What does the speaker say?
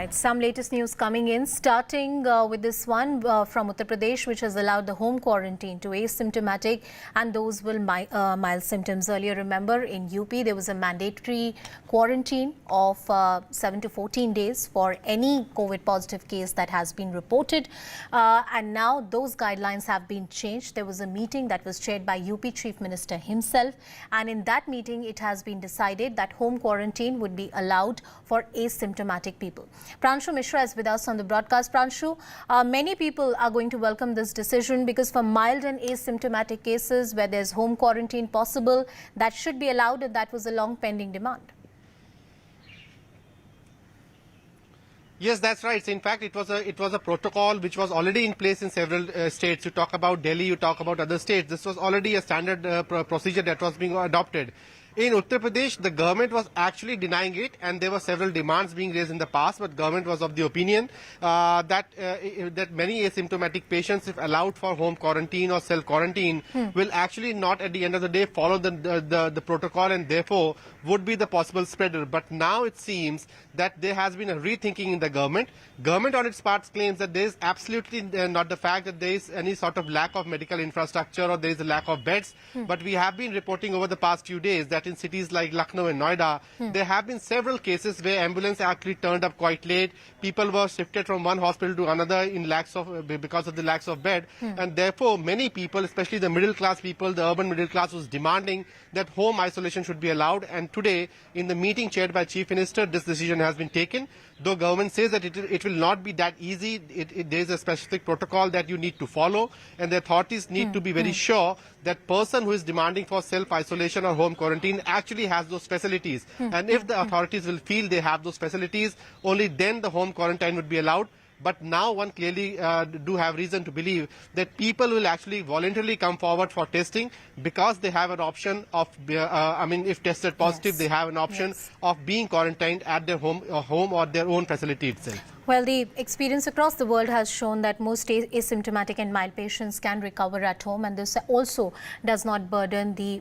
Right, some latest news coming in, starting with this one from Uttar Pradesh, which has allowed the home quarantine to asymptomatic and those with mild symptoms. Earlier, remember, in UP, there was a mandatory quarantine of 7 to 14 days for any COVID positive case that has been reported. And now those guidelines have been changed. There was a meeting that was chaired by UP Chief Minister himself. And in that meeting, it has been decided that home quarantine would be allowed for asymptomatic people. Pranshu Mishra is with us on the broadcast. Pranshu, many people are going to welcome this decision because for mild and asymptomatic cases where there's home quarantine possible, that should be allowed, and that was a long pending demand. Yes, that's right. So in fact, it was a protocol which was already in place in several states. You talk about Delhi, you talk about other states. This was already a standard procedure that was being adopted. In Uttar Pradesh, the government was actually denying it, and there were several demands being raised in the past, but government was of the opinion that many asymptomatic patients, if allowed for home quarantine or self-quarantine, will actually not at the end of the day follow the protocol and therefore would be the possible spreader. But now it seems that there has been a rethinking in the government. Government on its part claims that there is absolutely not the fact that there is any sort of lack of medical infrastructure or there is a lack of beds, but we have been reporting over the past few days that in cities like Lucknow and Noida, there have been several cases where ambulance actually turned up quite late. People were shifted from one hospital to another because of the lack of bed, and therefore many people, especially the middle class people, the urban middle class, was demanding that home isolation should be allowed. And today, in the meeting chaired by Chief Minister, this decision has been taken. Though government says that it will not be that easy, there is a specific protocol that you need to follow, and the authorities need to be very sure that person who is demanding for self-isolation or home quarantine actually has those facilities. And if the authorities will feel they have those facilities, only then the home quarantine would be allowed. But now one clearly do have reason to believe that people will actually voluntarily come forward for testing because they have an option of, if tested positive, they have an option of being quarantined at their home or their own facility itself. Well, the experience across the world has shown that most asymptomatic and mild patients can recover at home, and this also does not burden the